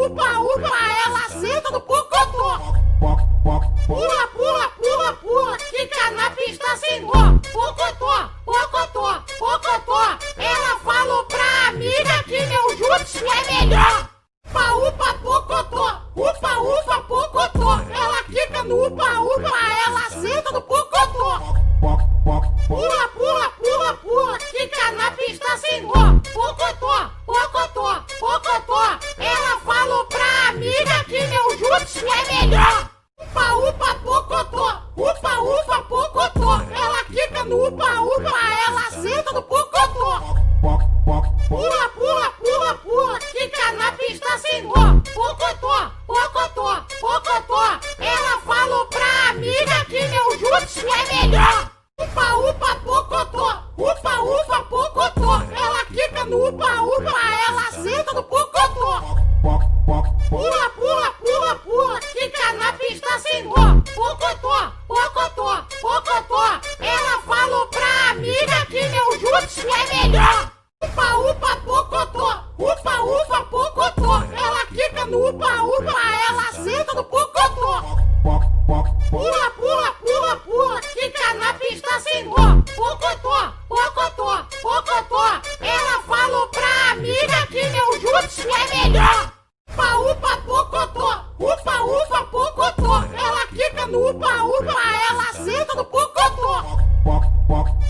upa, upa, ela senta no pocotó. Pula, pula, pula, pula, fica na pista sem nó. Pocotó, pocotó, pocotó. Ela falou pra amiga que meu jutsu é melhor. Upa, upa, pocotó, upa, upa, pocotó. Ela fica no upa, upa, ela senta no pocotó. Pula, pula, pula, pula, fica na pista sem nó. Pocotó, pocotó, pocotó. Ela falou pra amiga que meu jutsu é melhor. Upa, upa, pocotó, upa, upa, pocotó. Ela fica no upa, upa, ela senta no pocotó. Pula, pula, pula, pula, fica na pista sem nó. Pocotó, pocotó, pocotó. Ela falou pra amiga que meu jutsu é melhor. Upa, upa, pocotó, upa, upa, pocotó. Ela fica no upa, upa, ela senta no pocotó. Pula, pula, pula, pula, fica na pista sem nó. Pocotó, pocotó, pocotó. Ela falou pra amiga que meu jutsu é melhor. Upa, upa, pocotó, upa, upa, pocotó. Ela fica no upa, upa, ela senta no pocotó. Pula, pula, pula, pula, fica na pista sem nó. Pocotó, pocotó, pocotó. Ela falou pra amiga que meu jutsu é melhor. Upa, upa, pocotó, upa, upa, pocotó. Ela fica no upa, upa, ela senta no pocotó.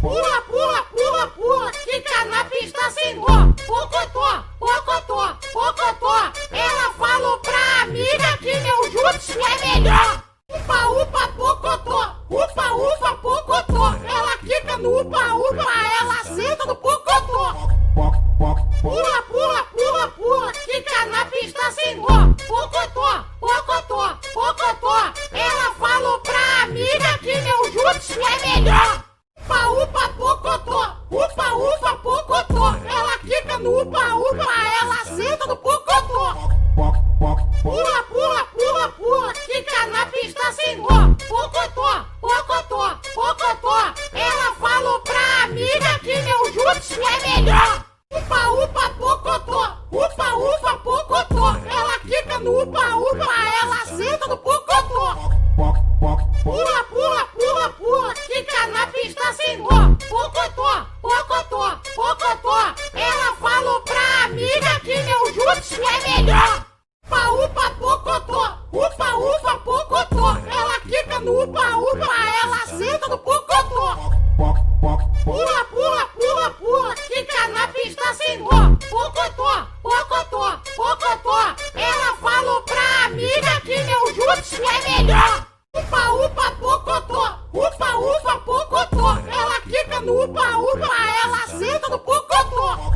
Pula, pula, pula, pula, fica na pista sem nó. Pocotó, pocotó, pocotó. Ela falou pra amiga que meu jutsu é melhor. Upa, upa, pocotó, upa, upa, pocotó. Ela fica no upa, upa, ela senta no pocotó. Pula, pula, pula, pula, fica na pista sem nó. Pocotó, pocotó, pocotó. Ela falou pra amiga que meu jutsu é melhor. Upa, upa, pocotó, upa, upa, pocotó. Ela fica no upa, upa, ela senta no pocotó. Pula, pula, pula, pula, fica na pista sem nó. Pocotó, pocotó, pocotó. Ela falou pra amiga que meu jutsu é melhor. Upa, upa, pocotó, upa, upa, pocotó. Ela fica no upa, upa, ela senta no pocotó. Pula, pula, pula, pula, fica na pista sem nó. Pocotó, pocotó, pocotó. Ela falou pra amiga que meu jutsu é melhor. Upa, upa, pocotó, upa, upa, pocotó. Ela fica no upa, upa, ela senta no pocotó. Pula, pula, pula, pula, fica na pista sem nó. Pocotó, pocotó, pocotó. Ela falou pra amiga que meu jutsu é melhor. Upa, upa, pocotó, upa, upa, pocotó. Ela fica no upa, upa, ela senta no pocotó.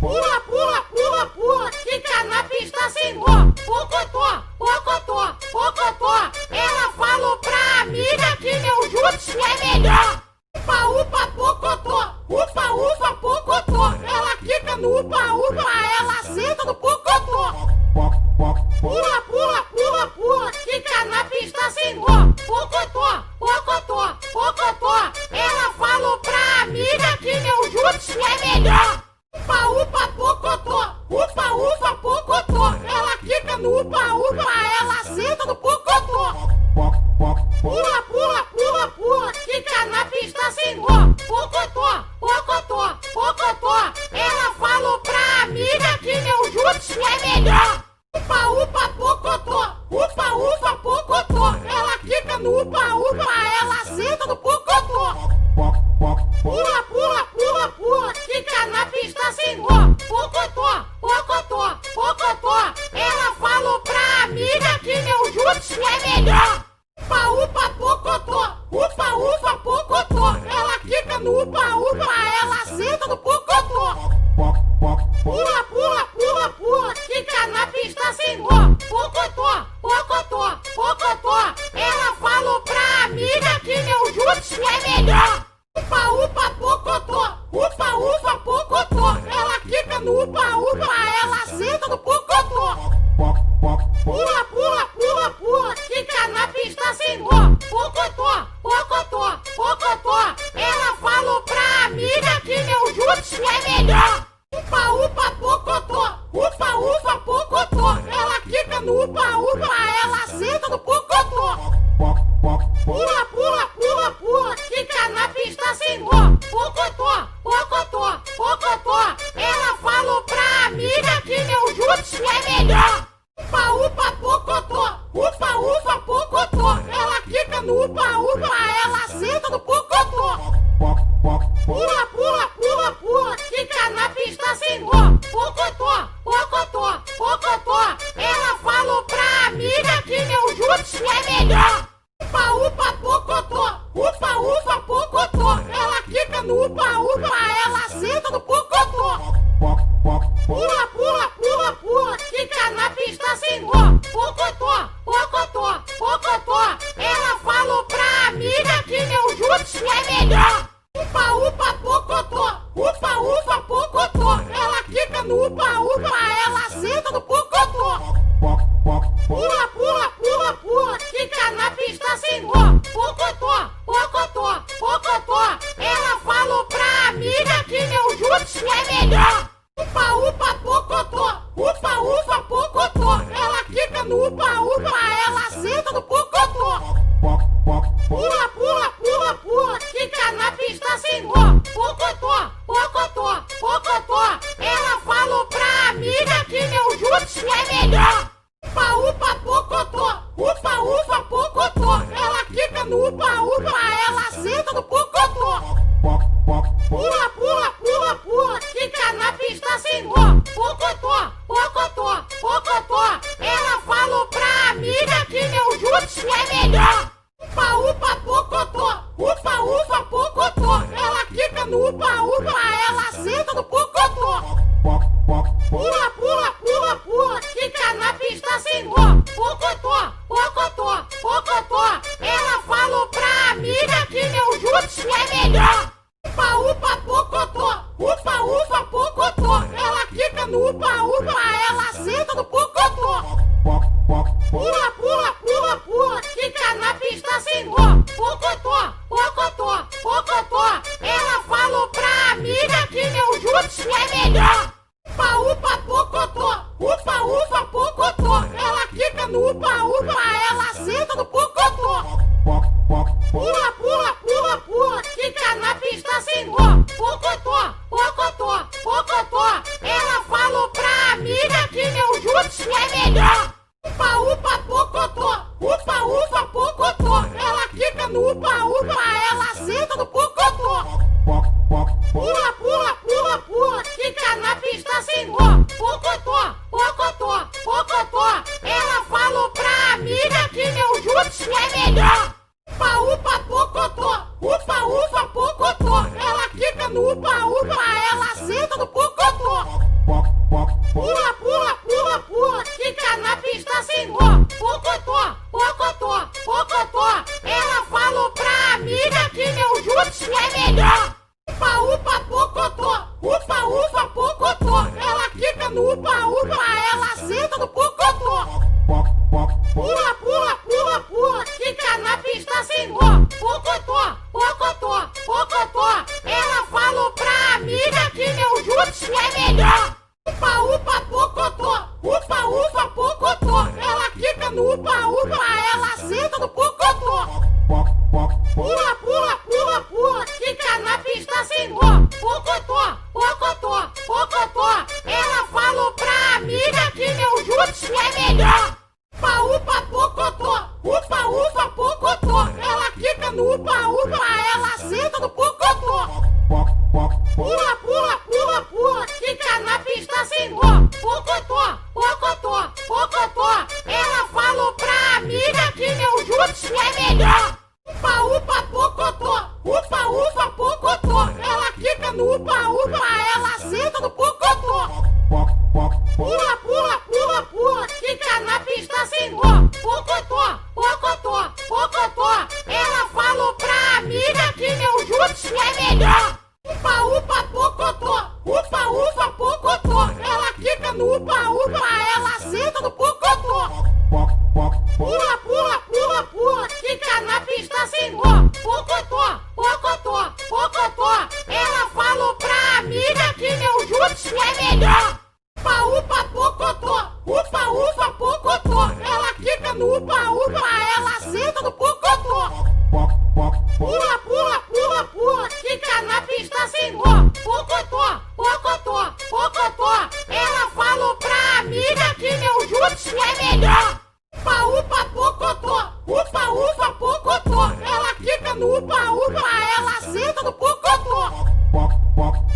Pula, pula, pula, pula, fica na pista sem nó. Pocotó, pocotó, pocotó. Ela falou pra amiga que meu jutsu é melhor. Upa, upa, pocotó, upa, upa, pocotó. Ela fica no upa, upa, ela senta no pocotó. Pula, pula, pula, pula, fica na pista sem nó. Pocotó, pocotó, pocotó. Ela falou pra amiga que meu jutsu é melhor. Upa, upa, pocotó, upa, upa, pocotó. Ela fica no upa, upa, ela senta no pocotó. Pula, pula, pula, pula, fica na pista sem nó. Pocotó, pocotó, pocotó. Ela falou pra amiga que meu jutsu é melhor. Upa, upa, pocotó, upa, upa, pocotó. Ela fica no upa, upa, ela senta no pocotó. Pula, pula, pula, pula, fica na pista sem nó. Pocotó, pocotó, pocotó. Ela falou pra amiga que meu jutsu é melhor. Upa, upa, pocotó, upa, upa, pocotó. Ela fica no upa, upa, ela senta no pocotó. Pula, pula, pula, pula, fica na pista sem nó. Pocotó, pocotó, pocotó. Ela falou pra amiga que meu jutsu é melhor. Upa, upa, pocotó, upa, upa, pocotó. Ela fica no upa, upa, ela senta no pocotó. Pula, pula, pula, pula, fica na pista sem nó. Pocotó, pocotó, pocotó. Ela falou pra amiga que meu jutsu é melhor. Upa, upa, pocotó, upa, upa, pocotó. pocotó, pocotó, pocotó. Ela falou pra amiga que meu jutsu é melhor. Upa, upa, pocotó, upa, upa, pocotó. Ela quica no upa, upa, ela senta no pocotó. Pula, pula, pula, pula, quica na pista sem nó. Pocotó, pocotó, pocotó. Ela falou pra amiga que meu jutsu é melhor. Upa, upa, pocotó, upa, upa, pocotó. Ela quica no upa, upa, ela senta no pocotó. Pula, pula, pula, pula, quica na pista sem nó. Pocotó, pocotó, pocotó. Ela falou pra amiga que meu jutsu é melhor. Upa, upa, pocotó, upa, upa, pocotó. Ela quica no upa, upa, ela senta no pocotó. Pula, pula, pula, pula, quica na pista sem nó. Pocotó, pocotó, pocotó. Ela falou pra amiga que meu jutsu é melhor. Upa, upa, pocotó, upa, upa, pocotó. Ela quica no upa, upa, ela senta no pocotó. Pula, pula, pula, pula, quica na pista sem nó. Pocotó, pocotó, pocotó. Ela falou pra amiga que meu jutsu é melhor. Upa, upa, pocotó, upa, upa, pocotó. Ela quica no upa, upa, ela senta no pocotó. Pula, pula, pula, pula, quica na pista sem nó. Pocotó, pocotó, pocotó. Ela falou pra amiga que meu jutsu é melhor. Upa, upa, pocotó, upa, upa, pocotó. Ela quica no upa, upa, ela senta no pocotó. Pula, pula, pula, pula, quica na pista sem nó. Pocotó, pocotó, pocotó. Ela falou pra amiga que meu jutsu é melhor. Upa, upa, pocotó, upa, upa, pocotó. Ela quica no upa, upa, ela senta no pocotó. Pula, pula, pula, pula, quica na pista sem nó. Pocotó, pocotó, pocotó. Ela falou pra amiga que meu jutsu é melhor. Upa, upa, pocotó, upa, upa, pocotó. Ela quica no upa, upa, ela senta no pocotó. Pula, pula, pula, pula, quica na pista sem nó. Pocotó, pocotó, pocotó. Ela falou pra amiga que meu jutsu é melhor. Upa, upa, pocotó, upa, upa, pocotó. Ela quica no upa, upa, ela senta no pocotó. Pula, pula, pula, pula, quica na pista sem nó. Pocotó, pocotó, pocotó. Ela falou pra amiga que meu jutsu é melhor. Upa, upa, pocotó, upa, upa, pocotó. Ela quica no upa, upa, ela senta no pocotó. Pula, pula, pula, pula, quica na pista sem nó. Pocotó, pocotó, pocotó. Ela falou pra amiga que meu jutsu é melhor. Upa, upa, pocotó, upa, upa, pocotó. Ela quica no upa, upa, ela senta no pocotó. Pula, pula, pula, pula, quica na pista sem nó. Pocotó, pocotó, pocotó. Ela falou pra amiga que meu jutsu é melhor. Upa, upa, pocotó, upa, upa, pocotó. Ela quica no upa, upa, ela senta no pocotó. Pula, pula, pula, pula, quica na pista sem nó. Pocotó, pocotó, pocotó. Ela falou pra amiga que meu jutsu é melhor. Upa, upa, pocotó, upa, upa, pocotó. Ela quica no upa, upa, ela senta no pocotó. Pula, pula, pula, pula, quica na pista sem nó. Pocotó, pocotó, pocotó. Ela falou pra amiga que meu jutsu é melhor. Upa, upa, pocotó, upa, upa, pocotó. Ela quica no upa, upa, ela senta no pocotó. Pula, pula, pula, pula, quica na pista sem nó. Pocotó, pocotó, pocotó. Ela falou pra amiga que meu jutsu é melhor. Upa, upa, pocotó, upa, upa, pocotó. Ela quica no upa, upa, ela senta no pocotó. Pula, pula, pula, pula, quica na pista sem nó. Pocotó, pocotó, pocotó. Ela falou pra amiga que meu jutsu é melhor. Upa, upa, pocotó, upa, upa, pocotó. Ela quica no upa, upa, ela senta no pocotó.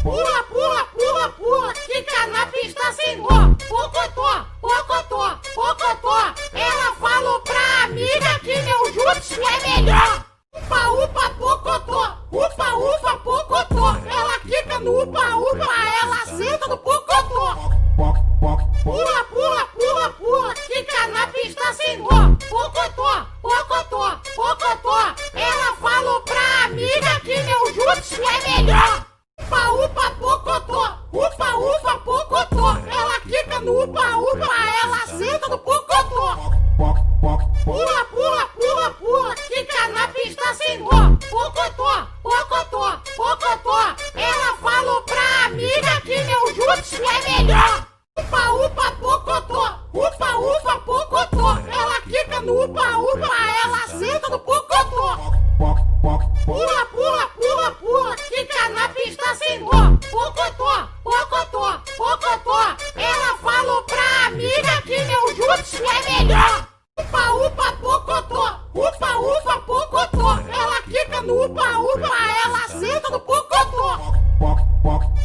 Pula, pula, pula, pula, quica fica na pista sem dó. Pocotó, pocotó, pocotó. Ela falou pra amiga que meu jutsu é melhor. Upa, upa, pocotó. Upa, upa, pocotó. Ela quica no upa, upa. Ela senta no pocotó. Pula, pula, pula, pula. Fica na pista sem dó. Pocotó, pocotó, pocotó. Ela falou pra amiga que meu jutsu é melhor. Upa, upa, pocotó. Upa, upa, pocotó. Ela quica no upa, upa. Ela senta no pocotó. Pula, pula, pula, pula. Fica na pista sem dó. Pocotó, pocotó, pocotó. Ela falou pra amiga que meu jutsu é melhor. Upa, upa, pocotó. Upa, upa, pocotó. Ela quica no upa, upa. Ela senta no pocotó. Pula, pula, pula, pula. Fica na pista sem dó. Pocotó, pocotó, pocotó. Ela falou pra amiga que meu jutsu é melhor. Upa, upa, pocotó. Upa, upa, pocotó. Ela quica no upa, upa. Ela senta no pocotó.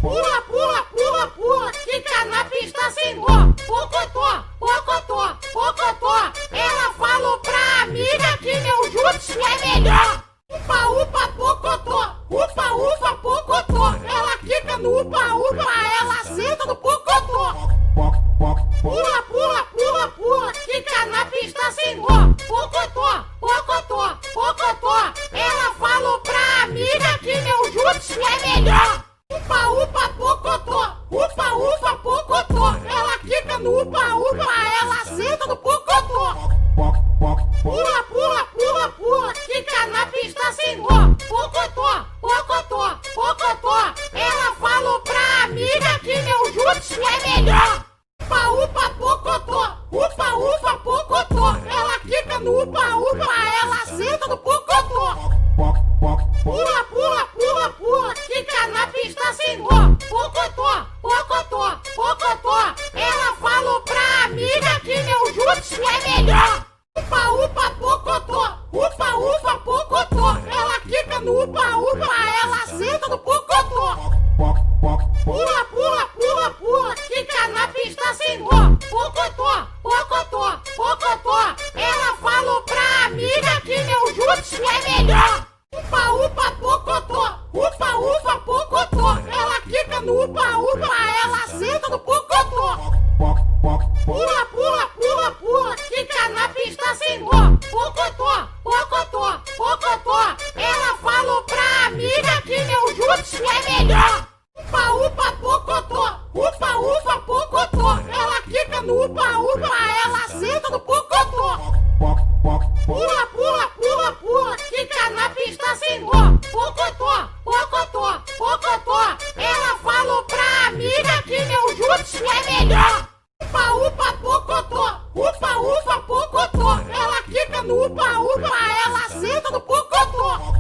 Pula, pula, pula, pula. Fica na pista sem dó. Pocotó, pocotó, pocotó. Ela falou pra amiga que meu jutsu é melhor. Upa, upa, pocotó. Upa, upa, pocotó. Ela quica no upa, upa. Ela senta no pocotó. Pula, pula, pula, pula. Fica na pista sem dó. Pocotó, pocotó, pocotó. Ela falou pra amiga que meu jutsu é melhor. Upa, upa, pocotó. Upa, upa, pocotó. Ela quica no upa, upa. Ela senta no pocotó. Pula, pula, pula, pula. Fica na pista sem dó. Pocotó, pocotó, pocotó. Ela falou pra amiga que meu jutsu é melhor. Upa, upa, pocotó. Upa, upa, pocotó. Ela quica no upa, upa. Ela senta no pocotó. Pula, pula, pula, pula. Fica na pista sem dó. Pocotó, pocotó, pocotó. Ela falou pra amiga que meu jutsu é melhor. Upa, upa, pocotó. Upa, upa, pocotó. Ela quica no upa, upa. Ela senta no pocotó. Pula, pula, pula, pula. Fica na pista sem dó. Pocotó, pocotó, pocotó. Ela falou pra amiga que meu jutsu é melhor. Upa, upa, pocotó. Upa, upa, pocotó. Ela quica no upa, upa. Ela senta no pocotó. Pula, pula, pula, pula. Fica na pista sem dó. Pocotó, pocotó, pocotó. Ela falou pra amiga que meu jutsu é melhor. Upa, upa, pocotó. Upa, upa, pocotó. Ela quica no upa, upa. Ela senta no pocotó. Pula, pula, pula, pula. Fica na pista sem dó. Pocotó, pocotó, pocotó. Ela falou pra amiga que meu jutsu é melhor. Upa, upa, pocotó. Upa, upa, pocotó. Ela quica no upa, upa. Ela senta no pocotó.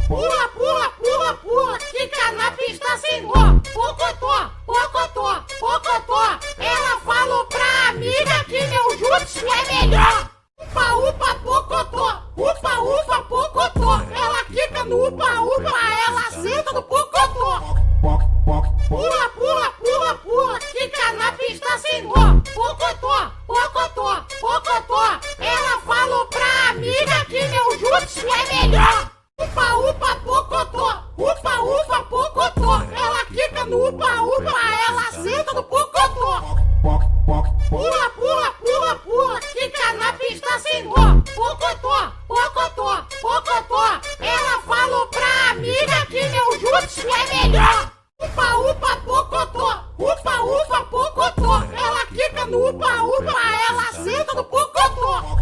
Pula, pula, pula, pula. Fica na pista sem dó. Pocotó, pocotó, pocotó. Ela falou pra amiga que meu jutsu é melhor. Upa, upa, pocotó. Upa, upa, pocotó. Ela quica no upa, upa. Ela senta no pocotó. Pula, pula, pula, pula. Fica na pista sem dó. Pocotó, pocotó, pocotó. Ela falou pra amiga que meu jutsu é melhor. Upa, upa, pocotó. Upa, upa, pocotó. Ela quica no upa, upa. Ela senta no pocotó. Pula, pula, pula, pula. Fica na pista sem dó. Pocotó, pocotó, pocotó. Ela falou pra amiga que meu jutsu é melhor. Upa, upa, pocotó. Upa, upa, pocotó. Ela quica no upa, upa. Ela senta no pocotó.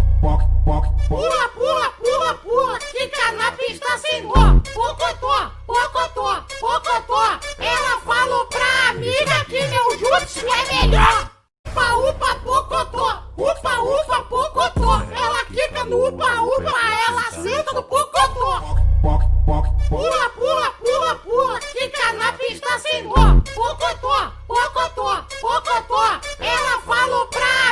Pula, pula, pula, pula. Fica na pista sem dó. Pocotó, pocotó, pocotó. Ela falou pra amiga que meu jutsu é melhor. Upa, upa, pocotó. Upa, upa, pocotó. Ela quica no upa, upa. Ela senta no pocotó. Pula, pula, pula, pula. Fica na pista sem dó. Pocotó, pocotó, pocotó. Ela falou pra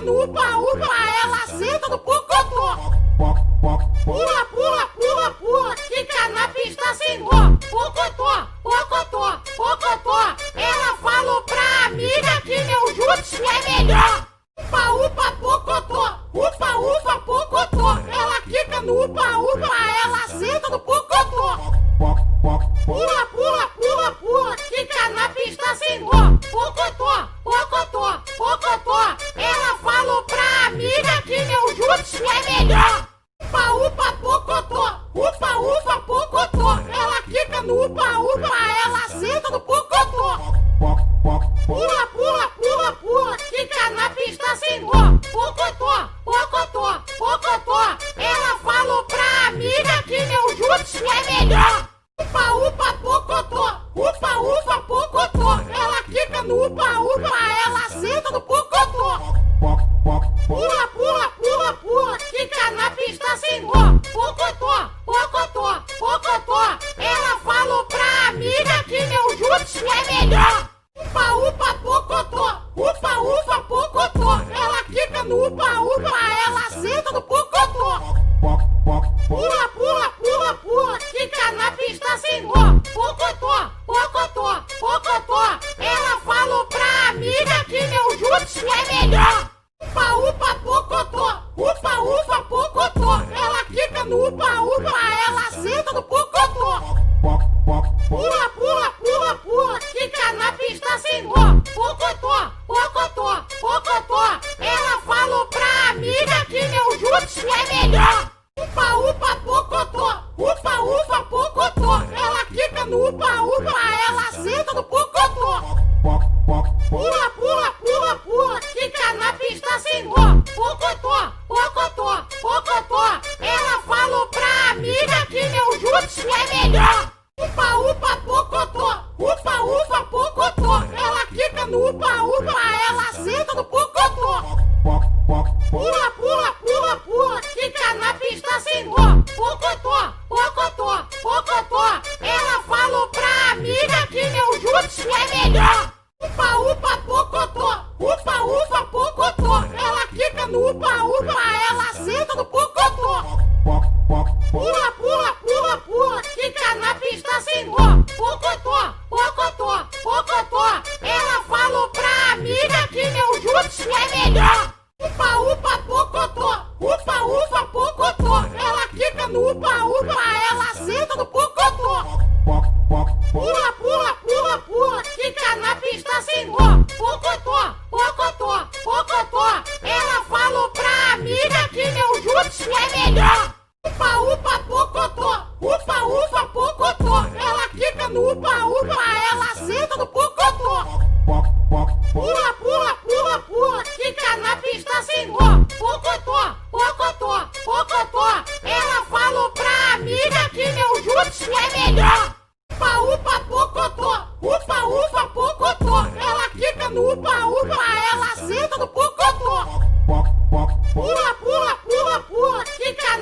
no upa-upa, ela senta no pocotó. Pula, pula, pula, pula, fica na pista sem nó. Pocotó, pocotó, pocotó. Ela falou pra amiga que meu jutsu é melhor. Upa-upa, pocotó, upa-upa, pocotó. Ela fica no upa-upa, ela senta no pocotó. Pula, pula, pula, pula, fica na pista sem nó. Pocotó, pocotó, pocotó. Ela falou pra amiga que meu jutsu é melhor. Upa-upa, pocotó, upa-upa, pocotó. Ela fica no upa-upa, ela senta no pocotó. Pula, pula, pula, pula, fica na pista sem nó. Pocotó, pocotó, pocotó. Ela falou pra amiga que meu jutsu é melhor. Upa-upa, pocotó, upa-upa, pocotó. Ela fica no upa-upa, ela senta no pocotó. Pula, pula, pula, pula, fica na pista sem nó. Pocotó, pocotó, pocotó. Ela falou pra amiga que meu jutsu é melhor. Upa-upa, pocotó, upa-upa, pocotó. Ela fica no upa-upa, ela senta no pocotó. Pula, pula, pula, pula, fica na pista sem nó. Pocotó, pocotó, pocotó. Ela falou pra amiga que meu jutsu é melhor. Upa-upa, pocotó, upa-upa, pocotó. Ela fica no upa-upa, ela senta no pocotó. Pula, pula, pula, pula, fica na pista sem nó. Pocotó, pocotó, pocotó. Ela falou pra amiga que meu jutsu é melhor. Upa-upa, pocotó, upa-upa, pocotó. Ela fica no upa-upa, ela senta no pocotó. Pula, pula, pula, pula, fica na pista sem nó. Pocotó, pocotó, pocotó. Ela falou pra amiga que meu jutsu é melhor. Upa-upa, pocotó, upa-upa, pocotó. Ela fica no upa-upa, ela senta no pocotó. Pula, pula, pula, pula, fica na pista sem nó. Pocotó, pocotó, pocotó. Ela falou pra amiga que meu jutsu é melhor. Upa-upa, pocotó, upa-upa, pocotó. Ela fica no upa-upa, ela senta no pocotó. Pula, pula, pula, pula, fica na pista sem nó. Pocotó, pocotó, pocotó. Ela falou pra amiga que meu jutsu é melhor. Upa-upa, pocotó, upa-upa, pocotó. Ela fica no upa-upa, ela senta no pocotó. Pula, pula, pula, pula, fica na pista sem nó. Pocotó, pocotó, pocotó. Ela falou pra amiga que meu jutsu é melhor. Upa-upa, pocotó, upa-upa, pocotó. Ela fica no upa-upa, ela senta no pocotó. Pula, pula, pula, pula, fica na pista sem nó. Pocotó, pocotó, pocotó. Ela falou pra amiga que meu jutsu é melhor. Upa-upa, pocotó, upa-upa, pocotó. Ela fica no upa-upa, ela senta no pocotó. Pula, pula, pula, pula, fica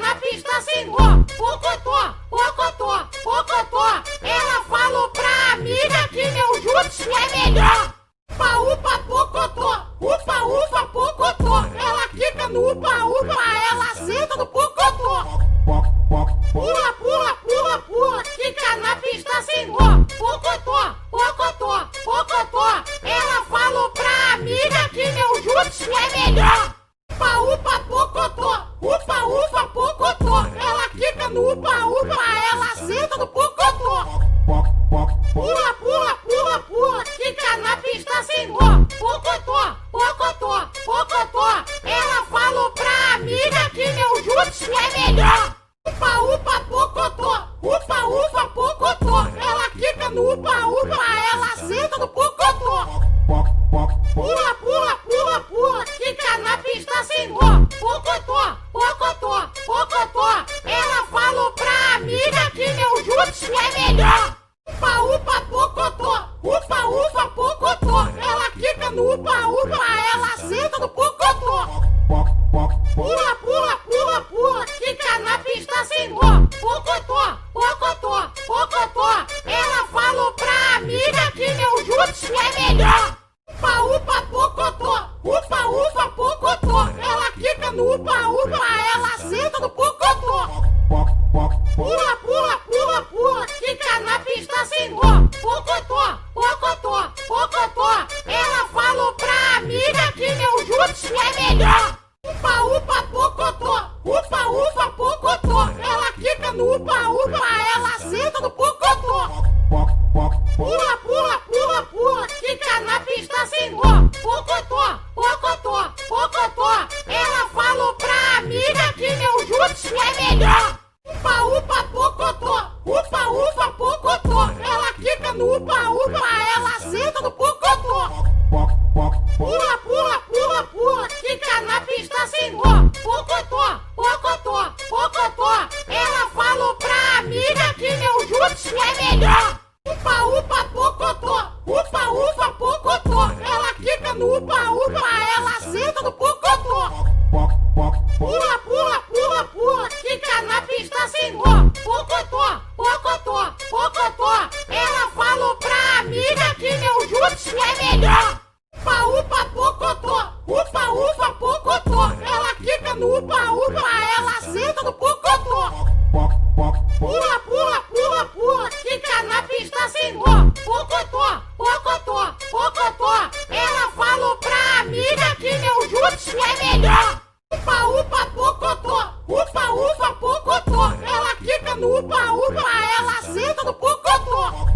jutsu é melhor. Upa, upa, pocotó. Upa, upa, pocotó. Ela quica no upa, upa. Ela senta no pocotó.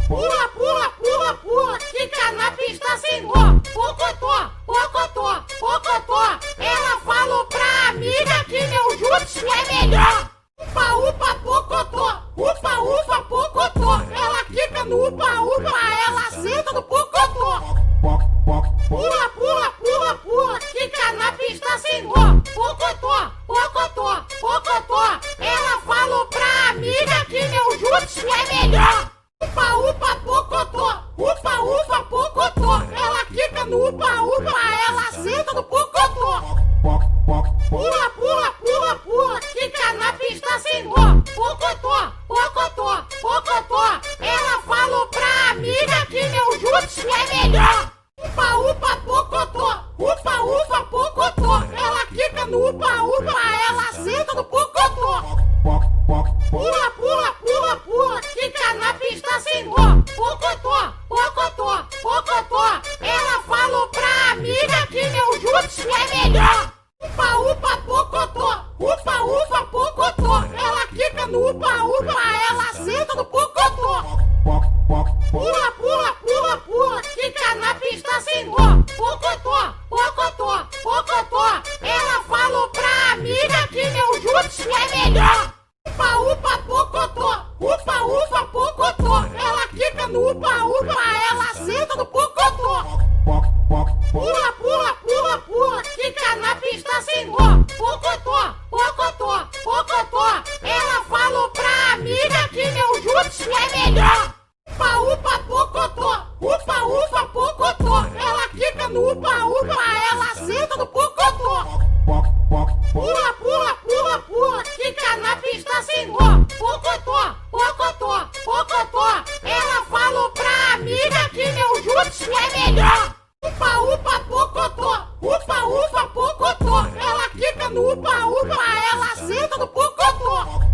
Pula, pula, pula, pula. Quica na pista sem nó. Pocotó, pocotó, pocotó. Ela falou pra amiga que meu jutsu é melhor. Upa, upa, pocotó. Upa, upa, pocotó. Ela quica no upa, upa. Ela senta no pocotó. Pula, pula, pula, pula. Quica na pista sem nó. Pocotó, pocotó, pocotó. Ela falou pra amiga que meu jutsu é melhor. Upa, upa, pocotó. Upa, upa, pocotó. Ela quica no upa, upa. Ela senta no pocotó. Pula, pula, pula, pula. Quica na pista sem nó. Pocotó, pocotó, pocotó. Ela falou pra amiga que meu jutsu é melhor. Upa, upa, pocotó. Upa, upa, pocotó. Ela quica no upa, upa. Ela senta no pocotó. Pula, pula, pula, pula. Quica na pista sem nó. Pocotó, pocotó, pocotó. Ela falou pra amiga que meu jutsu é melhor. Upa, upa, pocotó. Upa, upa, pocotó. Ela quica no upa, upa. Ela senta no pocotó. Pula, pula, pula, pula. Quica na pista sem nó. Pocotó, pocotó, pocotó. Ela falou pra amiga que meu jutsu é melhor. Upa, upa, pocotó. Upa, upa, pocotó. Ela quica no upa, upa. Ela senta no pocotó. Pula, pula, pula, pula. Quica na pista sem nó. Pocotó, pocotó, pocotó. Ela falou pra amiga que meu jutsu é melhor. Upa, upa, pocotó. Upa, upa, pocotó. Ela quica no upa, upa. Ela senta no pocotó. Pula, pula, pula, pula. Quica na pista sem nó. Pocotó, pocotó, pocotó. Ela falou pra amiga que meu jutsu é melhor. Upa, upa, pocotó. Upa, upa, pocotó. Ela quica no upa, upa. Ela senta no pocotó.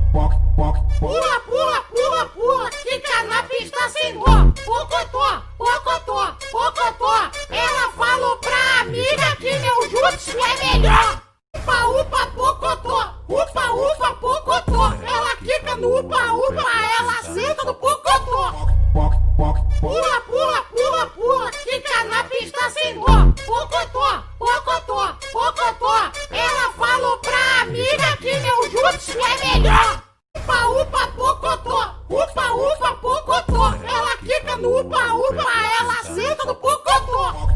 Pula, pula, pula, pula. Quica na pista sem nó. Pocotó, pocotó, pocotó. Ela falou pra amiga que meu jutsu é melhor. Upa, upa, pocotó. Upa, upa, pocotó. Ela quica no upa, upa. Ela senta no pocotó. Pula, pula, pula, pula. Quica na pista sem nó. Pocotó, pocotó, pocotó. Ela falou pra amiga que meu jutsu é melhor. Upa, upa, pocotó. Upa, upa, pocotó. Ela quica no upa, upa. Ela senta no pocotó.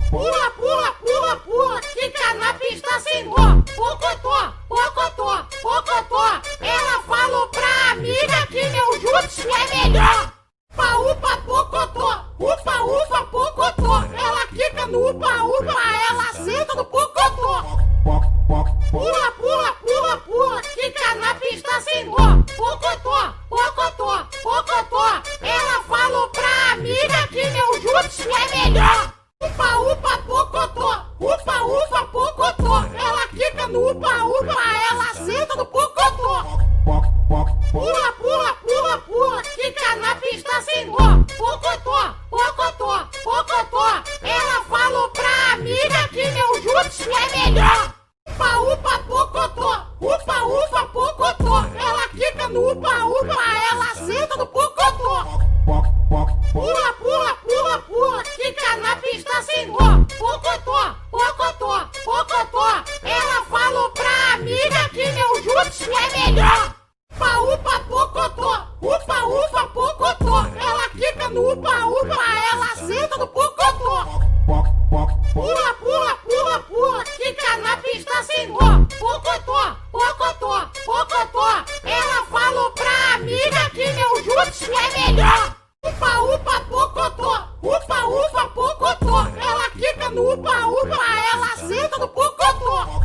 Pula, pula, pula, pula. Quica na pista sem nó. Pocotó, pocotó, pocotó. Ela falou pra amiga que meu jutsu é melhor. Upa, upa, pocotó. Upa, upa, pocotó. Ela quica no upa, upa. Ela senta no pocotó. Pula, pula, pula, pula. Quica na pista sem nó. Pocotó, pocotó, pocotó. Ela falou pra amiga que meu jutsu é melhor. Upa, upa, pocotó. Upa, upa, pocotó. Ela quica no upa, upa. Ela senta no pocotó. Pula, pula, pula, pula. Quica na pista sem nó. Pocotó, pocotó, pocotó. Ela falou pra amiga que meu jutsu é melhor. Upa, upa, pocotó. Upa, upa, pocotó. Ela quica no upa, upa. Ela senta no pocotó. Pula, pula, pula, pula. Quica na pista sem nó. Pocotó, pocotó, pocotó. Ela falou pra amiga que meu jutsu é melhor. Upa, upa, pocotó. Upa, upa, pocotó. Ela quica no upa, upa. Ela senta no pocotó. Pula, pula, pula, pula. Quica na pista sem nó. Pocotó, pocotó, pocotó. Ela falou pra amiga que meu jutsu é melhor. Upa, upa, pocotó. Upa, upa, pocotó. Ela quica no upa, upa. Ela senta no pocotó.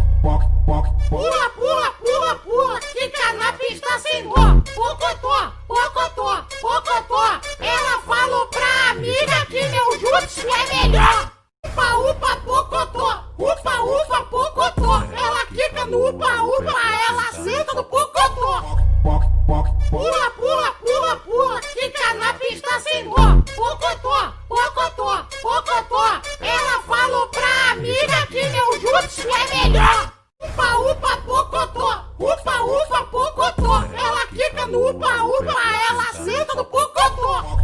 Pula, pula, pula, pula. Quica na pista sem nó. Pocotó, pocotó, pocotó. Ela falou pra amiga que meu jutsu é melhor. Upa, upa, pocotó. Upa, upa, pocotó. Ela quica no upa, upa. Ela senta no pocotó. Pula, pula, pula, pula. Quica na pista sem nó. Pocotó, pocotó, pocotó. Ela falou pra amiga amiga que meu jutsu é melhor. Upa, upa, pocotó. Upa, upa, pocotó. Ela quica no upa, upa. Ela senta no pocotó.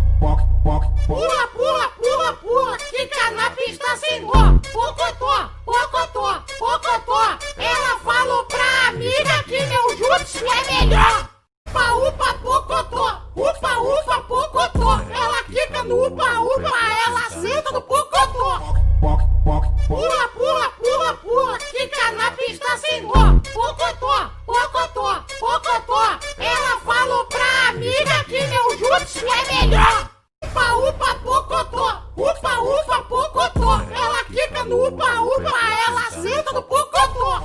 Pula, pula, pula, pula. Quica na pista sem nó. Pocotó, pocotó, pocotó. Ela falou pra amiga que meu jutsu é melhor. Upa, upa, pocotó. Upa, upa, pocotó. Ela quica no upa, upa. Ela senta no pocotó. Pula, pula, pula, pula. Quica na pista sem nó. Pocotó, pocotó, pocotó. Ela falou pra amiga que meu jutsu é melhor. Upa, upa, pocotó. Upa, upa, pocotó. Ela quica no upa, upa. Ela senta no pocotó.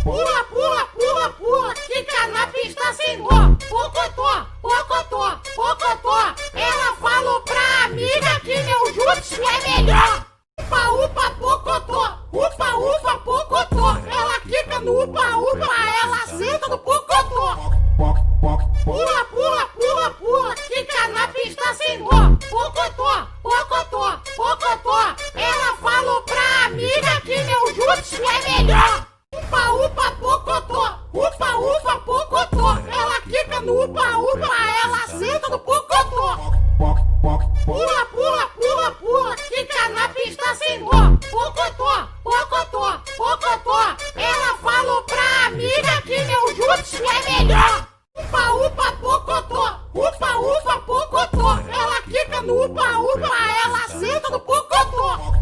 Pula, pula, pula, pula. Quica na pista sem nó. Pocotó, pocotó, pocotó. Ela falou pra amiga que meu jutsu é melhor. Upa, upa, pocotó. Upa, upa, pocotó. Ela quica no upa, upa. Ela senta no pocotó. Pula, pula, pula, pula. Quica na pista sem nó. Pocotó, pocotó, pocotó. Ela falou pra amiga que meu jutsu é melhor. Upa, upa, pocotó. Upa, upa, pocotó. Ela quica no upa, upa. Ela senta no pocotó. Pula, pula, pula, pula. Quica na pista sem nó. Pocotó, pocotó, pocotó. Ela falou pra amiga que meu jutsu é melhor. Upa, upa, pocotó. Upa, upa, pocotó. Ela quica no upa, upa. Ela senta no pocotó.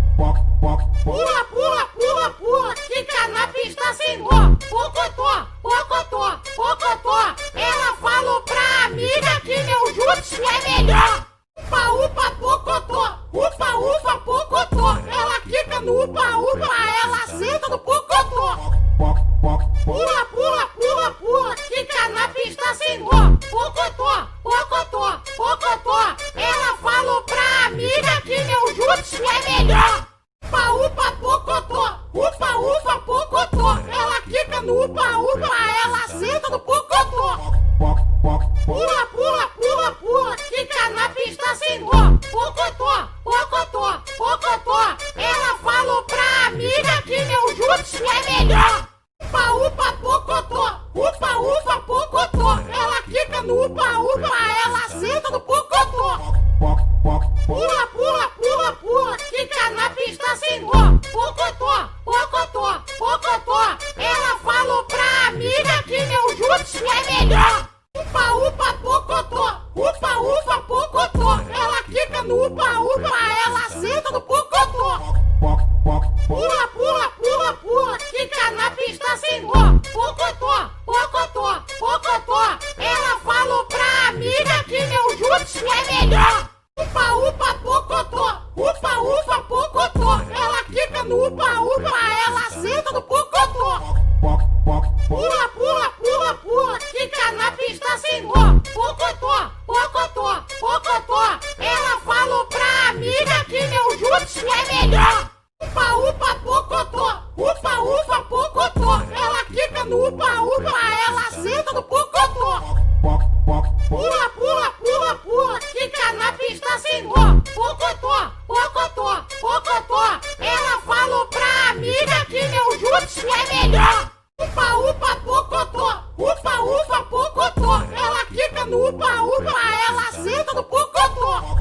Pula, pula, pula, pula. Quica na pista sem nó. Pocotó, pocotó, pocotó. Ela falou pra amiga que meu jutsu é melhor. Upa, upa, pocotó. Upa, upa, pocotó. Ela quica no upa, upa. Ela senta no pocotó. Pula, pula, pula, pula. Quica na pista sem nó. Pocotó, pocotó, pocotó. Ela falou pra amiga que meu jutsu é melhor. Upa, upa, pocotó. Upa, upa, pocotó. Ela quica no upa, upa. Ela senta no pocotó. Pula, pula, pula, pula. Quica na pista sem nó. Pocotó, pocotó, pocotó. Ela falou pra amiga que meu jutsu é melhor. Upa, upa, pocotó. Upa, upa, pocotó. Ela quica no upa, upa. Ela senta no pocotó. Pula, pula, pula, pula. Quica na pista sem nó. Pocotó, pocotó, pocotó. Ela falou pra amiga que meu jutsu é melhor. Upa, upa, pocotó. Upa, upa, pocotó. Ela quica no upa, upa. Ela senta no pocotó. Pula, pula, pula, pula. Quica na pista sem nó. Pocotó, pocotó, pocotó. Ela falou pra amiga que meu jutsu é melhor. Upa, upa, pocotó. Upa, upa, pocotó. Ela quica no upa, upa. Ela senta no pocotó. Pula, pula, pula, pula. Quica na pista sem nó. Pocotó, pocotó, pocotó. Ela falou pra amiga que meu jutsu é melhor. Upa, upa, pocotó. Upa, upa, pocotó. Ela quica no upa, upa. Ela senta no pocotó. Pula, pula, pula, pula. Quica na pista sem nó. Pocotó, pocotó, pocotó. Ela falou pra amiga que meu jutsu é melhor. Upa, upa, pocotó. Upa, upa, pocotó. Ela quica no upa, upa. Ela senta no pocotó.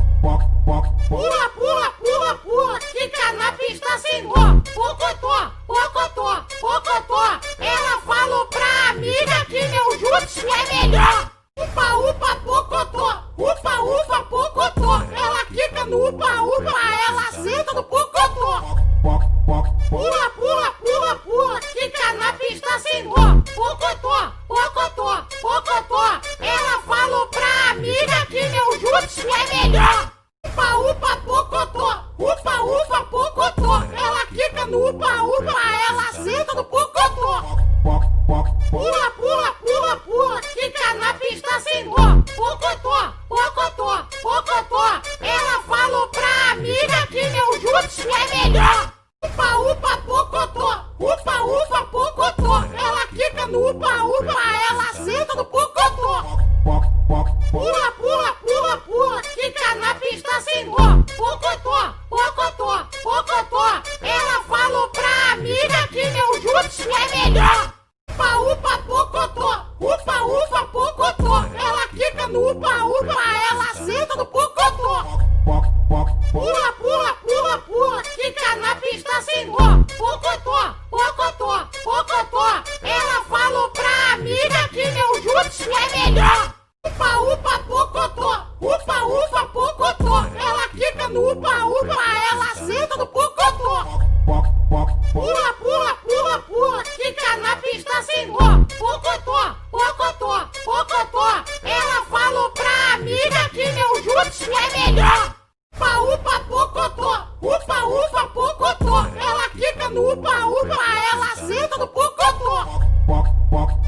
Pula, pula, pula, pula. Quica na pista sem nó. Pocotó, pocotó, pocotó. Ela falou pra amiga que meu jutsu é melhor. Upa, upa, pocotó. Upa, upa, pocotó. Ela quica no upa, upa. Ela senta no pocotó. Pula, pula, pula, pula. Quica na pista sem nó. Pocotó, pocotó, pocotó. Ela falou pra amiga que meu jutsu é melhor. Upa, upa, pocotó. Upa, upa, pocotó. Ela quica no upa, upa. Ela senta no pocotó. Pula, pula, pula, pula. Quica na pista sem nó. Pocotó, pocotó, pocotó. Ela falou pra amiga que meu jutsu é melhor. Upa, upa, pocotó. Upa, upa, pocotó. Ela quica no upa, upa. Ela senta no pocotó. Pula, pula, pula, pula. Quica na pista sem nó. Pocotó, pocotó, pocotó. Ela falou pocotó, pocotó, pocotó. Ela falou pra amiga que meu jutsu é melhor. Upa, upa, pocotó, upa, upa, pocotó. Ela quica no upa, upa, ela senta no pocotó. Pula, pula, pula, pula, quica na pista sem nó. Pocotó, pocotó, pocotó. Ela falou pra amiga que meu jutsu é melhor. Upa, upa, pocotó, upa, upa, pocotó. Ela quica no upa, upa, ela senta no pocotó.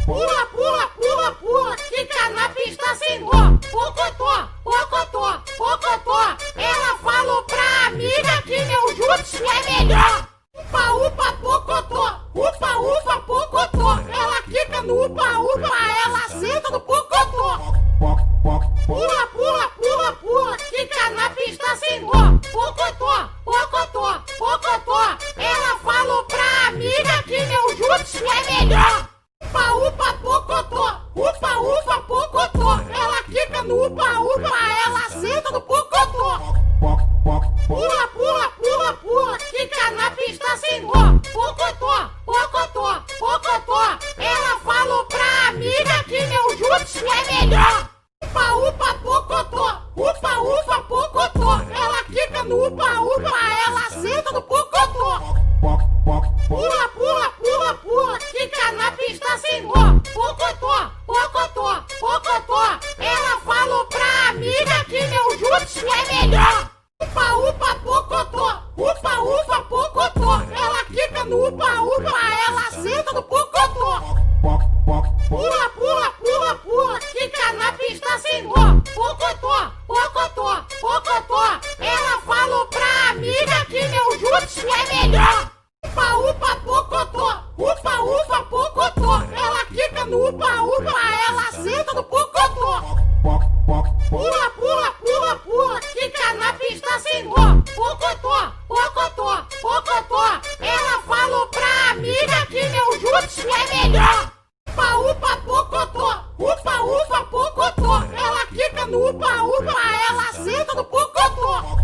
Pula, pula, pula, pula, quica na pista sem nó. Pocotó, pocotó, pocotó. Ela falou pra amiga que meu jutsu é melhor. Upa, upa, pocotó, upa, upa, pocotó. Ela quica no upa, upa, ela senta no pocotó. Pula, pula, pula, pula, quica na pista sem nó. Pocotó, pocotó, pocotó. Ela falou pra amiga que meu jutsu é melhor. Upa, upa, pocotó, upa, upa, pocotó. Ela quica no upa, upa, ela senta no pocotó. Pula, pula, pula, pula, quica na pista sem nó. Pocotó, pocotó, pocotó. Ela falou pra amiga que meu jutsu é melhor. Upa, upa, pocotó, upa, upa, pocotó. Ela quica no upa, upa, ela senta no pocotó. Pula, pula, pula, pula, quica na pista sem nó. Pocotó, pocotó, pocotó. Ela falou pra amiga que meu jutsu é melhor. Upa, upa, pocotó, upa, upa, pocotó. Ela quica no upa, upa, ela senta no pocotó. Pula, pula, pula, pula, quica na pista sem nó. Pocotó, pocotó, pocotó. Ela falou pra amiga que meu jutsu é melhor. Upa, upa, pocotó, upa, upa, pocotó. Ela quica no upa, upa, ela senta no pocotó. Pula, pula, pula, pula, quica na pista sem nó. Pocotó, pocotó, pocotó. Ela falou pra amiga que meu jutsu é melhor. Upa, upa, pocotó, upa, upa, pocotó. Ela quica no upa, upa, ela senta no pocotó.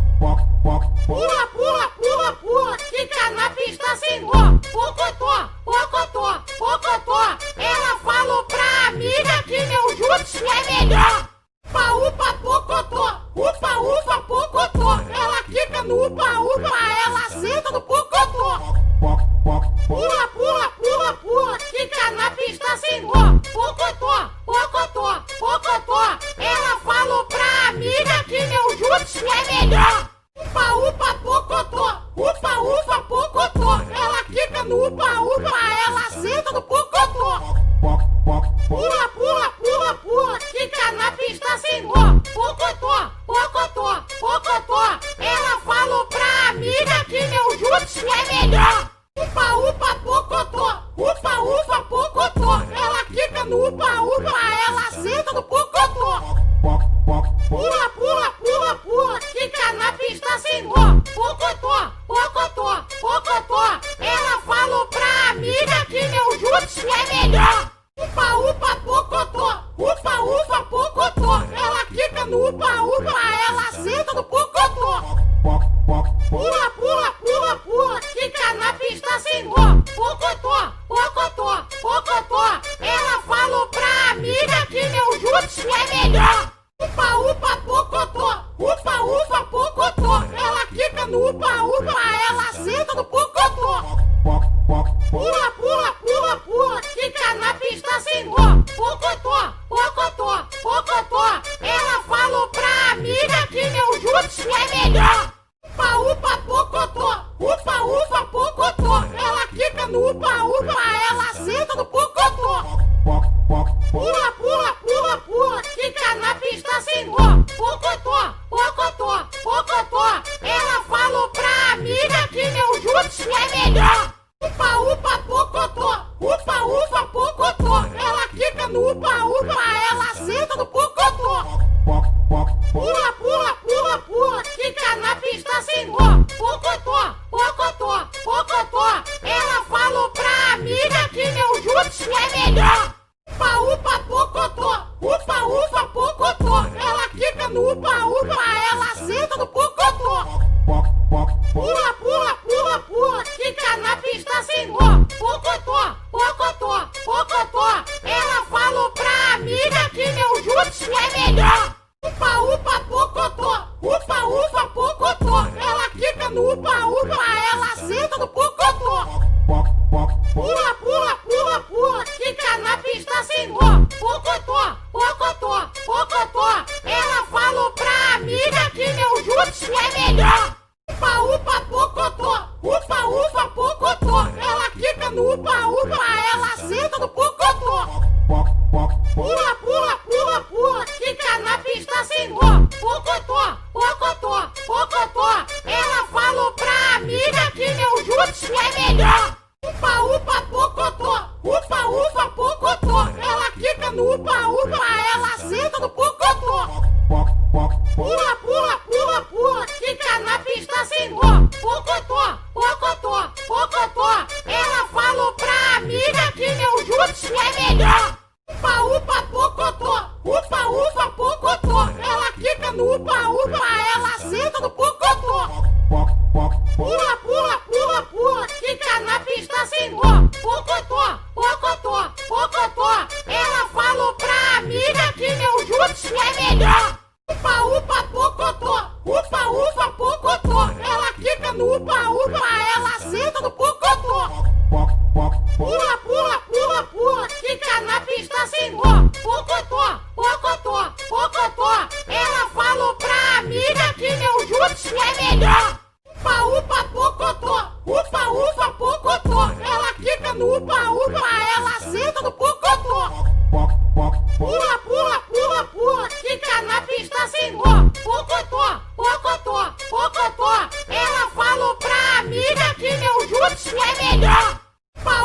Pula, pula, pula, pula, quica na pista sem nó. Pocotó, pocotó, pocotó. Ela falou pra amiga que meu jutsu é melhor. Upa, upa, pocotó, upa, upa, pocotó. Ela quica no upa, upa, ela senta no pocotó. Pula, pula, pula, pula, quica na pista sem nó. Pocotó, pocotó, pocotó. Ela falou pra amiga que meu jutsu é melhor. Upa, upa, pocotó, upa, upa, pocotó. Ela quica no upa, upa, ela senta no pocotó. Pula, pula, pula, pula, quica na pista sem nó. Pocotó, pocotó, pocotó. Ela falou pra amiga que meu jutsu é melhor. Upa, upa, pocotó, upa, upa, pocotó. Ela quica no upa, upa, ela senta no pocotó. Pula, pula, pula, pula, quica na pista sem nó. Pocotó, pocotó, pocotó. Ela falou pra amiga que meu jutsu é melhor. Upa, upa, pocotó, upa, upa, pocotó. Ela quica no upa, upa, ela senta no pocotó. Pula, pula, pula, pula, quica na pista sem nó. Pocotó, pocotó, pocotó. Ela falou pra amiga que meu jutsu é melhor. Upa, upa, pocotó, upa, upa, pocotó. Ela quica no upa, upa, ela senta no pocotó. Pula, pula, pula, pula, quica na pista sem nó. Pocotó, pocotó, pocotó. Ela falou pra amiga que meu jutsu é melhor. Upa, upa, pocotó, upa, upa, pocotó. Ela quica no upa, sem dó. Pocotó, pocotó, pocotó. Ela falou pra amiga que meu jutsu é melhor. Upa, upa, pocotó. Upa, upa, pocotó. Ela quica no upa, upa. Ela senta no pocotó. Pula, pula, pula, pula. Quica na pista sem dó. Pocotó, pocotó, pocotó. Ela falou pra amiga que meu jutsu é melhor. Upa, upa, pocotó. Upa, upa, pocotó. Ela quica no upa, upa. Ela senta no pocotó. Pula, pula, pula, pula. Quica na pista sem dó. Pocotó, pocotó, pocotó. Ela falou pra amiga que meu jutsu é melhor. Upa, upa, pocotó. Upa, upa, pocotó. Ela quica no upa, upa. Ela senta no pocotó. Pula, pula, pula, pula. Quica na pista sem dó. Pocotó, pocotó, pocotó. Ela falou pra amiga que meu jutsu é melhor. Upa, upa, pocotó. Upa, upa, pocotó. Ela quica no upa, upa. Ela senta no pocotó. Pula, pula, pula, pula. Quica na pista sem dó. Pocotó, pocotó, pocotó. Ela falou pra amiga que meu jutsu é melhor. Upa, upa, pocotó. Upa, upa, pocotó. Ela quica no upa, upa. Ela senta no pocotó. Pula, pula, pula, pula. Quica na pista sem dó. Pocotó, pocotó, pocotó. Ela falou pra amiga que meu jutsu é melhor. Upa, upa, pocotó. Upa, upa, pocotó. Ela quica no upa, upa. Ela senta no pocotó. Pula, pula, pula, pula. Quica na pista sem dó. Pocotó, pocotó, pocotó. Ela falou pra amiga que meu jutsu é melhor. Upa,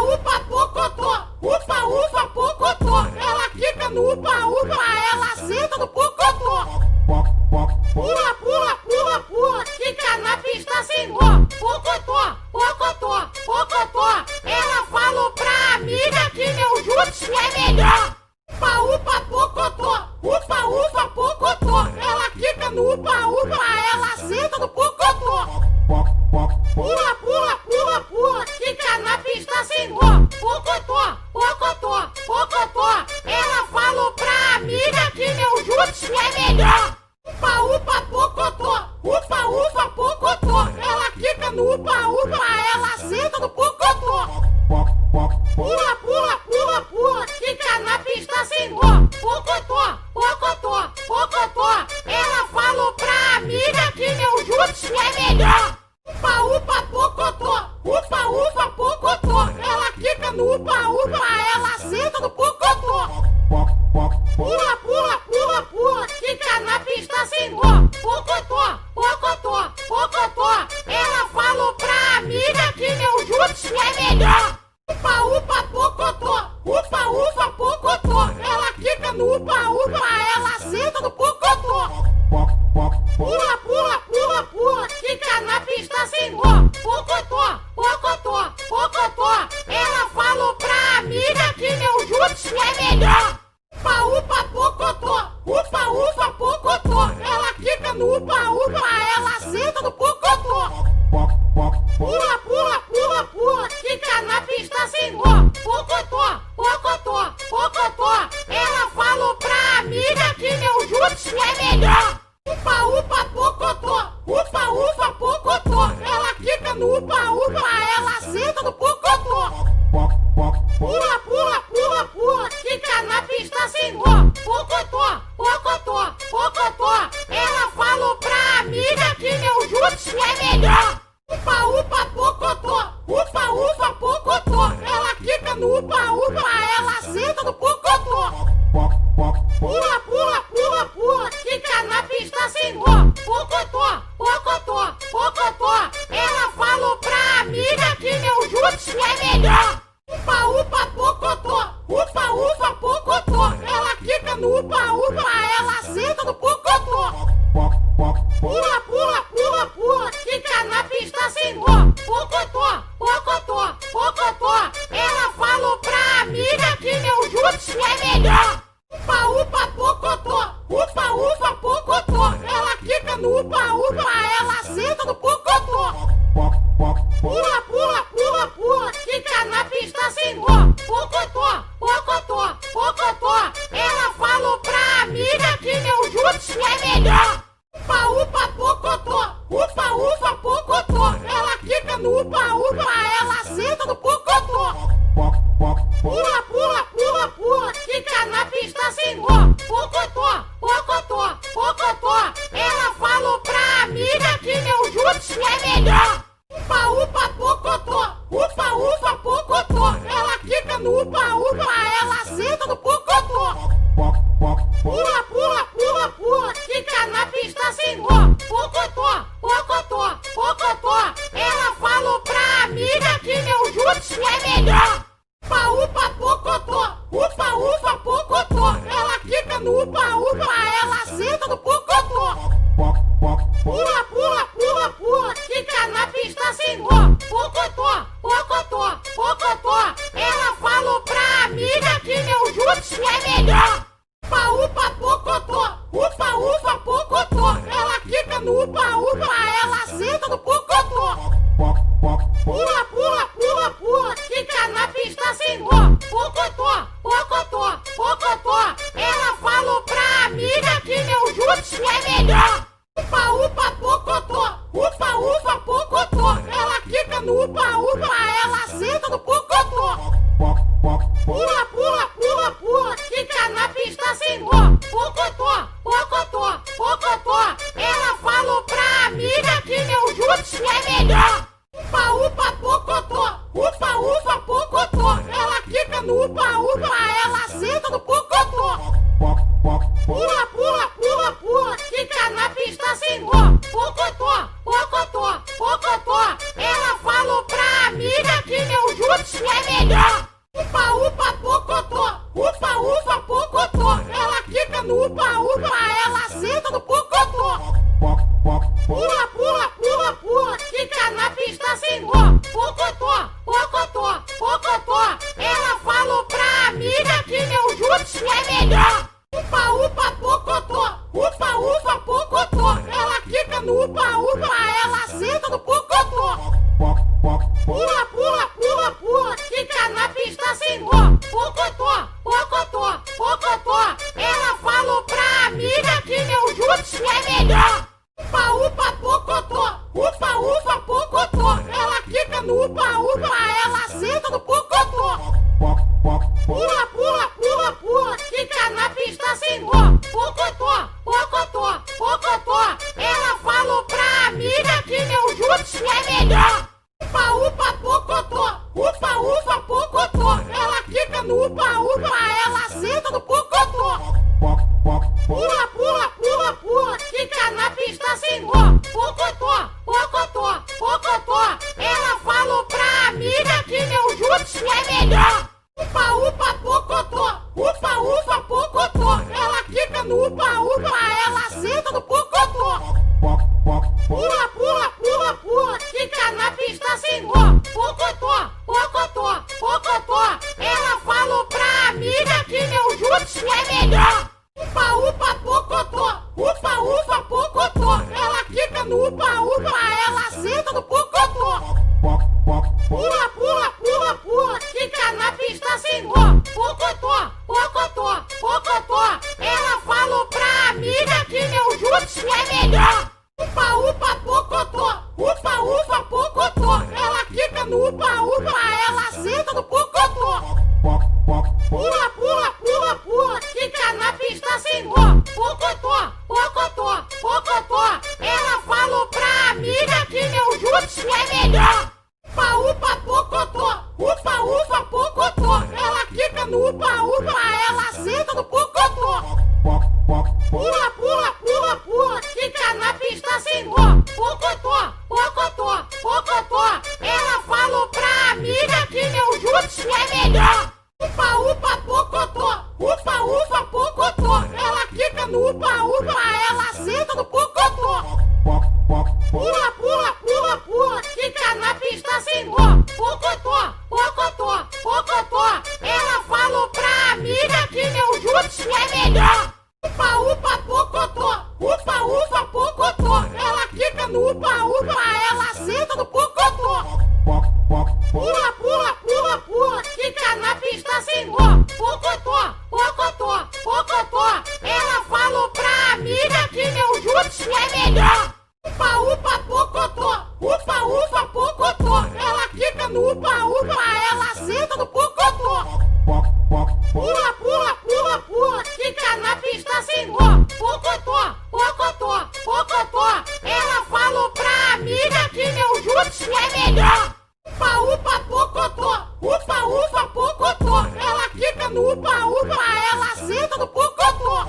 upa, pocotó. Ela quica no upa, upa, ela senta no pocotó. Pula, pula, pula, pula, quica na pista sem nó. Pocotó, pocotó, pocotó. Ela falou pra amiga que meu jutsu é melhor. Upa, upa, pocotó. Upa, upa, pocotó. Ela quica no upa, upa, ela senta no pocotó. Pula, pula, pula, pula, quica na pista sem nó. Pocotó, pocotó, pocotó. Ela falou pra amiga que meu jutsu é melhor. Upa, upa, pocotó. Upa, upa, pocotó. Ela quica no upa, upa, ela senta no pocotó. Pula, pula, pula, pula, quica na pista sem nó. Pocotó, pocotó, pocotó. Ela falou pra amiga que meu jutsu é melhor. Upa, upa, pocotó. Upa, upa, pocotó. Ela quica no upa, upa, ela senta no pocotó. Pula, pula, pula, pula, quica na pista sem nó. Pocotó, pocotó, pocotó. Ela falou pra amiga que meu jutsu é melhor. Upa, upa, pocotó. Upa, upa, pocotó. Ela quica no upa, upa, ela senta no pocotó. Pula, pula, pula, pula, quica na pista sem nó. Pocotó, pocotó, pocotó. Ela falou pra amiga que meu jutsu é melhor. Upa, upa, pocotó. Upa, upa, pocotó. Ela quica no upa, upa, ela senta no pocotó. Pula, pula, pula, pula, quica na pista sem nó. Pocotó, pocotó, pocotó. Ela falou pra amiga que meu jutsu é melhor. Upa, upa, pocotó. Upa, upa, pocotó. Ela quica no upa, upa, ela senta no pocotó. Pula, pula, pula, pula, quica na pista sem nó. Pocotó, pocotó, pocotó. Ela falou pra amiga que meu jutsu é melhor. Upa, upa, pocotó. Upa, upa, pocotó. Ela quica no upa, upa, ela senta no pocotó. Pula, pula, pula, pula, quica na pista sem nó. Pocotó, pocotó, pocotó. Ela falou pra amiga que meu jutsu é melhor. Upa, upa, pocotó. Upa, upa, pocotó. Ela quica no upa, upa, ela senta no pocotó.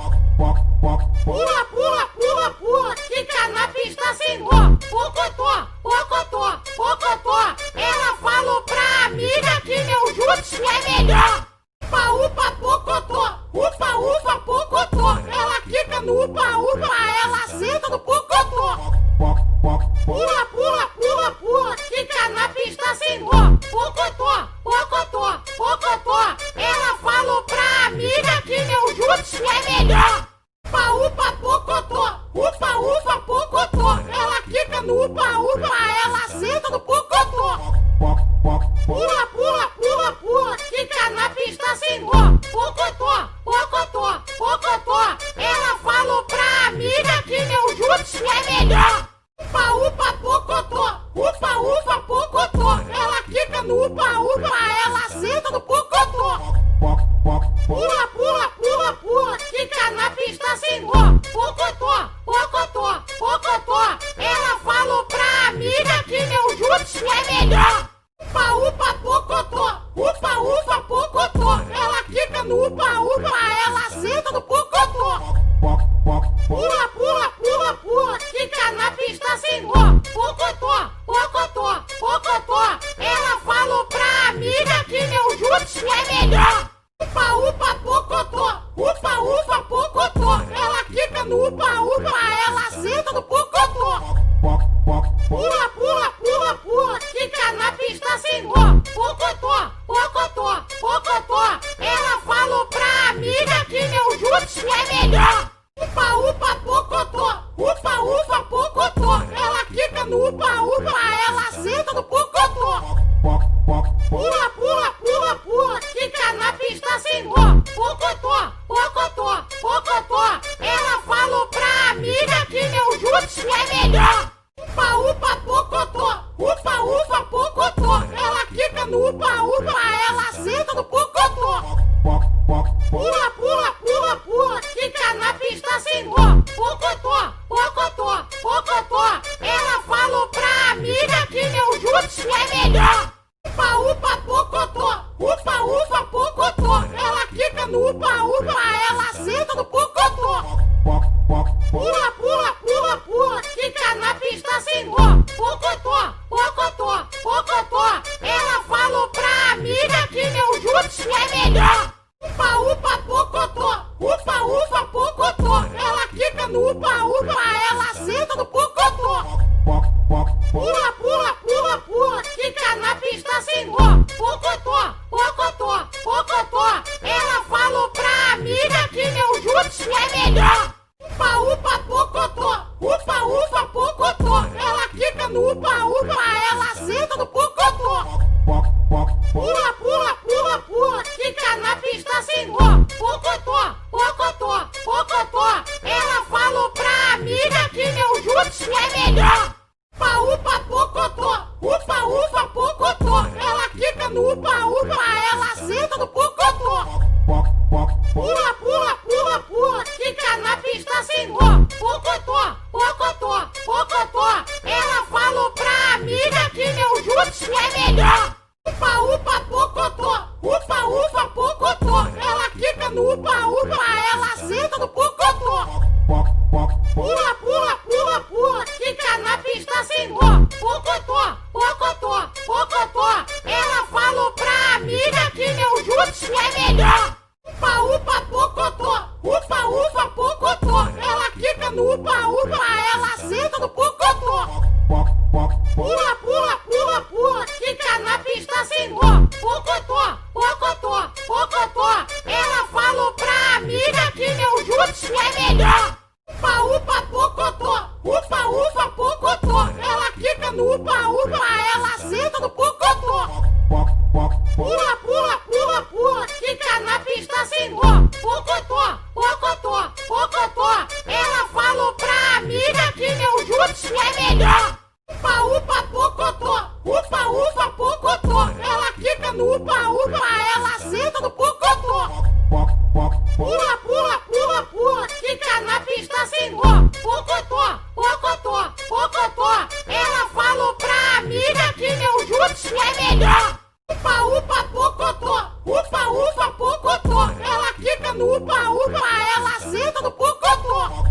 Pula, pula, pula, pula, quica na pista sem nó. Pocotó, pocotó, pocotó. Ela falou pra amiga que meu jutsu é melhor. Upa, upa, pocotó. Upa, upa, pocotó. Ela quica no upa, upa, ela senta no pocotó. Pula, pula, pula, pula, quica na pista sem nó. Pocotó, pocotó, pocotó. Ela falou pra amiga que meu jutsu é melhor. Upa, upa, pocotó. Upa, upa, pocotó. Ela quica no upa, upa, ela senta no pocotó. Pula, pula, pula, pula, quica na pista sem nó. Pocotó, pocotó, pocotó. Ela falou pra amiga que meu jutsu é melhor. Upa, upa, pocotó. Upa, upa, pocotó. Ela quica no upa, upa, ela senta no pocotó. Pula, pula, pula, pula, quica na pista sem nó. Pocotó, pocotó, pocotó. Ela falou pra amiga que meu jutsu é melhor. Upa, upa, pocotó. Upa, upa, pocotó. Ela quica no upa, upa, ela senta no pocotó. Pula, pula, pula, pula, quica na pista sem nó. Pocotó, pocotó, pocotó. Ela falou pra amiga que meu jutsu é melhor. Upa, upa, pocotó. Upa, upa, pocotó. Ela quica no upa, upa, ela senta no pocotó. Pula, pula, pula, pula, quica na pista sem nó. Pocotó, pocotó, pocotó. Ela falou pra amiga que meu jutsu é melhor. Upa, upa, pocotó. Upa, upa, pocotó. Ela quica no upa, upa, ela senta no pocotó. Pula, pula, pula, pula, quica na pista sem nó. Pocotó, pocotó, pocotó. Ela falou pra amiga que meu jutsu é melhor. Upa, upa, pocotó. Upa, upa, pocotó. Ela quica no upa, upa, ela senta no pocotó. Pula, pula, pula, pula, quica na pista sem nó. Pocotó, pocotó, pocotó. Ela falou pra amiga que meu jutsu é melhor. Upa, upa, pocotó. jutsu é melhor. Upa, upa, pocotó. Upa, upa, pocotó. Ela quica no upa, upa. Ela senta no pocotó. Pula, pula, pula, pula. Quica na pista sem nó. Pocotó, pocotó, pocotó. Ela falou pra amiga que meu jutsu é melhor. Upa, upa, pocotó. Upa, upa, pocotó. Ela quica no upa, upa. Ela senta no pocotó. Pula, pula, pula, pula. Quica na pista sem nó. Pocotó, pocotó, pocotó. Ela falou pra amiga que meu jutsu é melhor. Upa, upa, pocotó. Upa, upa, pocotó. Ela quica no upa, upa. Ela senta no pocotó. Pula, pula, pula, pula. Quica na pista sem nó. Pocotó, pocotó, pocotó. Ela falou pra amiga que meu jutsu é melhor. Upa, upa, pocotó. Upa, upa, pocotó. Ela quica no upa, upa. Ela senta no pocotó. Pula, pula, pula, pula. Quica na pista sem nó. Pocotó, pocotó, pocotó. Ela falou pra amiga que meu jutsu é melhor. Upa, upa, pocotó. Upa, upa, pocotó. Ela quica no upa, upa. Ela senta no pocotó. Pula, pula, pula, pula. Quica na pista sem nó. Pocotó, pocotó, pocotó. Ela falou pra amiga que meu jutsu é melhor. Upa, upa, pocotó. Upa, upa, pocotó. Ela quica no upa, upa. Ela senta no pocotó. Pula, pula, pula, pula. Quica na pista sem nó. Pocotó, pocotó, pocotó. Ela falou pra amiga que meu jutsu é melhor. Upa, upa, pocotó. Upa, upa, pocotó. Ela quica no upa, upa. Ela senta no pocotó. Pula, pula, pula, pula. Quica na pista sem nó. Pocotó, pocotó, pocotó. Ela falou pra amiga que meu jutsu é melhor. Upa, upa, pocotó. Upa, upa, pocotó. Ela quica no upa, upa. Ela senta no pocotó.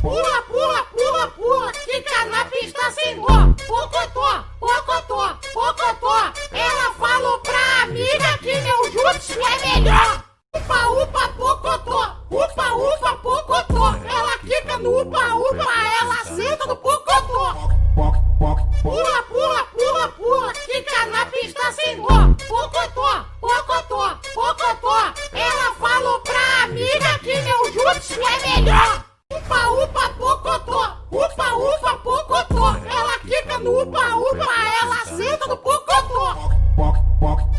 Pula, pula, pula, pula. Quica na pista sem nó. Pocotó, pocotó, pocotó. Ela falou pra amiga que meu jutsu é melhor. Upa, upa, pocotó. Upa, upa, pocotó. Ela quica no upa, upa. Ela senta no pocotó. Pula, pula, pula, pula. Quica na pista sem nó. Pocotó, pocotó, pocotó. Ela falou pra amiga que meu jutsu é melhor. Upa, upa, pocotó. Upa, upa, pocotó. Ela quica no upa, upa. Ela senta no pocotó.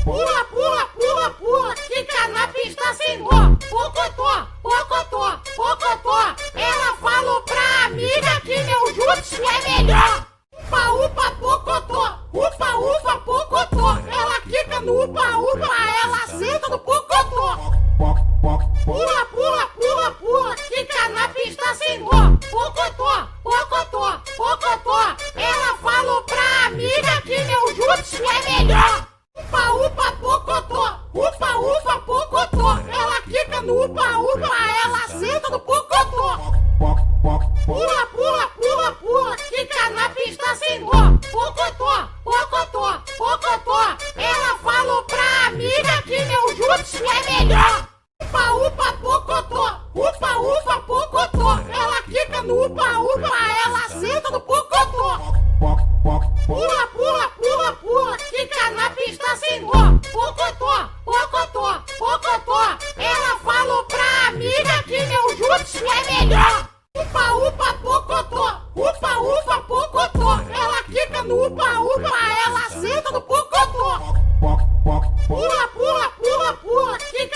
Pula, pula, pula, pula. Quica na pista sem nó. Pocotó, pocotó, pocotó. Ela falou pra amiga que meu jutsu é melhor. Upa, upa, pocotó. Upa, upa, pocotó. Ela quica no upa, upa. Ela senta no pocotó. Pula, pula, pula, pula. Quica na pista sem nó. Pocotó, pocotó, pocotó. Ela falou pra amiga que meu jutsu é melhor. Upa, upa, pocotó. Upa, upa, pocotó. Ela quica no upa, upa. Ela senta no pocotó. Pula, pula, pula, pula. Quica na pista sem nó. Pocotó, pocotó, pocotó. Ela falou pra amiga que meu jutsu é melhor. Upa, upa, pocotó. Upa, upa, pocotó. Ela quica no upa, upa. Ela senta no pocotó. Pula, pula, pula, pula. Quica na pista sem nó. Pocotó, pocotó, pocotó. Ela falou pra amiga que meu jutsu é melhor. Upa, upa, pocotó. Upa, upa, pocotó. Ela quica no upa, upa. Ela senta no pocotó. Pula, pula, pula, pula. Quica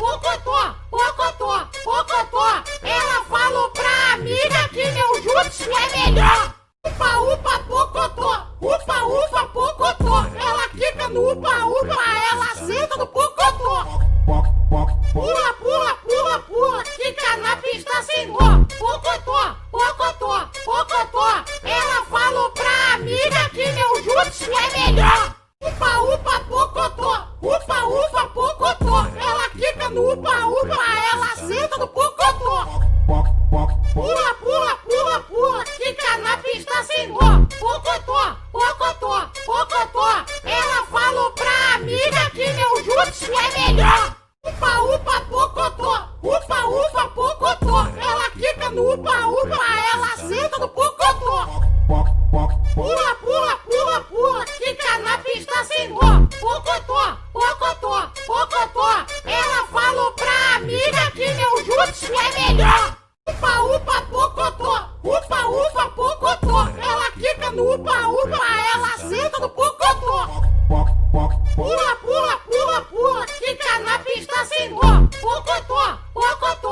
pocotó, pocotó, pocotó. Ela falou pra amiga que meu jutsu é melhor. Upa, upa, pocotó, upa, upa, pocotó. Ela quica no upa, upa, ela senta no pocotó. Pula, pula, pula, pula, quica na pista sem dó. Pocotó, pocotó, pocotó. Ela falou pra amiga que meu jutsu é melhor. Upa, upa, pocotó, upa, upa, pocotó. Ela quica no upa, upa, ela senta no pocotó. Pula, pula, pula, pula, quica na pista sem dó. Pocotó, pocotó, pocotó. Ela falou pra amiga que meu jutsu é melhor. Upa, upa, pocotó, upa, upa, pocotó. Ela quica no upa, upa, ela senta no pocotó. Pula, pula, pula, pula, quica na pista sem dó. Pocotó, pocotó, pocotó. Ela falou pra amiga que meu jutsu é melhor. Upa, upa, pocotó, upa, upa, pocotó. Ela quica no upa, upa, ela senta no pocotó. Pula, pula, pula, pula, quica na pista sem dó. Pocotó, pocotó.